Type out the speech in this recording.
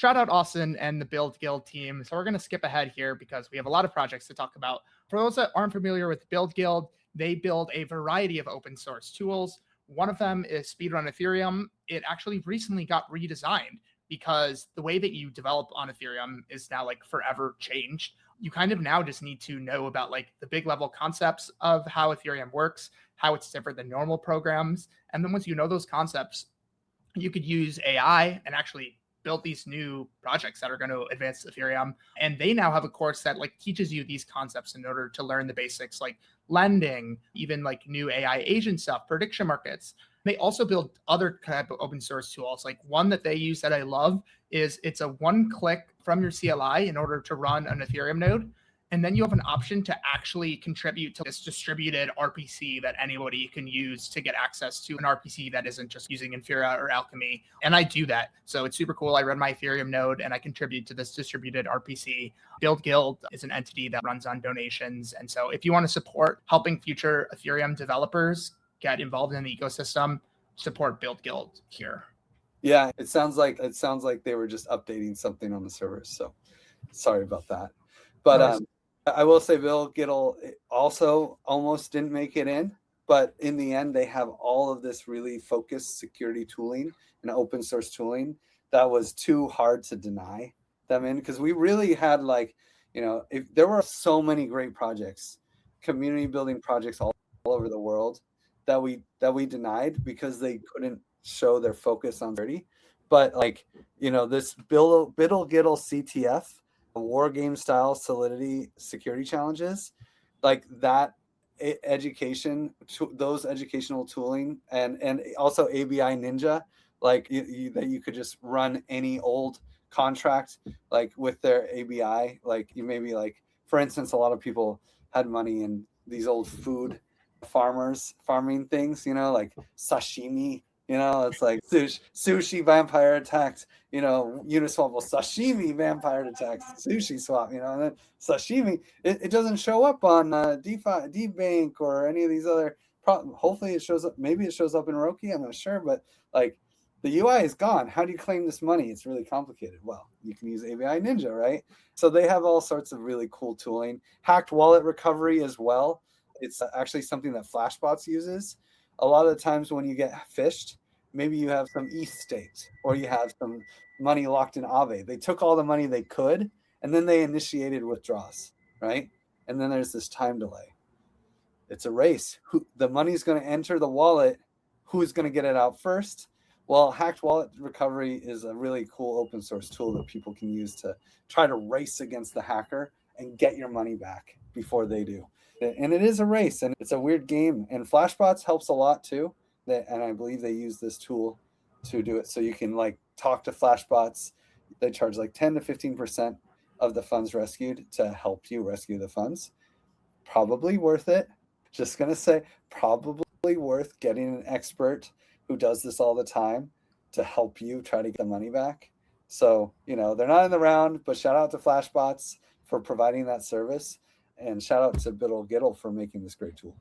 shout out Austin and the BuidlGuidl team. So we're going to skip ahead here because we have a lot of projects to talk about. For those that aren't familiar with BuidlGuidl, they build a variety of open source tools. One of them is Speedrun Ethereum. It actually recently got redesigned because the way that you develop on Ethereum is now like forever changed. You kind of now just need to know about like the big level concepts of how Ethereum works, how it's different than normal programs. And then once you know those concepts, you could use AI and actually build these new projects that are going to advance Ethereum. And they now have a course that like teaches you these concepts in order to learn the basics, like lending, even like new AI agent stuff, prediction markets. They also build other type of open source tools. Like one that they use that I love is it's a one click from your CLI in order to run an Ethereum node. And then you have an option to actually contribute to this distributed RPC that anybody can use to get access to an RPC that isn't just using Infura or Alchemy. And I do that. So it's super cool. I run my Ethereum node and I contribute to this distributed RPC. BuidlGuidl is an entity that runs on donations. And so if you want to support helping future Ethereum developers get involved in the ecosystem, support BuidlGuidl here. Yeah, it sounds like they were just updating something on the servers. So sorry about that. But I will say BuidlGuidl also almost didn't make it in, but in the end, they have all of this really focused security tooling and open source tooling that was too hard to deny them in, because we really had if there were so many great projects, community building projects all over the world that we denied because they couldn't show their focus on security. But this BuidlGuidl CTF, war game style Solidity security challenges, like that education, those educational tooling, and also ABI Ninja, like that you could just run any old contract like with their ABI. Like you maybe for instance, a lot of people had money in these old food farming things, like sashimi. It's like sushi vampire attacked, Uniswap will sashimi vampire attacks sushi swap, and then sashimi, it doesn't show up on DeFi, DBank or any of these other, hopefully it shows up, maybe it shows up in Roki, I'm not sure, but the UI is gone. How do you claim this money? It's really complicated. Well, you can use ABI Ninja, right? So they have all sorts of really cool tooling. Hacked wallet recovery as well. It's actually something that Flashbots uses. A lot of the times when you get phished, maybe you have some ETH staked or you have some money locked in Aave. They took all the money they could and then they initiated withdrawals, right? And then there's this time delay. It's a race. The money's going to enter the wallet. Who's going to get it out first? Well, hacked wallet recovery is a really cool open source tool that people can use to try to race against the hacker and get your money back before they do. And it is a race and it's a weird game. And Flashbots helps a lot too. And I believe they use this tool to do it. So you can talk to Flashbots. They charge 10 to 15% of the funds rescued to help you rescue the funds. Probably worth it. Just going to say probably worth getting an expert who does this all the time to help you try to get the money back. So, they're not in the round, but shout out to Flashbots for providing that service. And shout out to BuidlGuidl for making this great tool.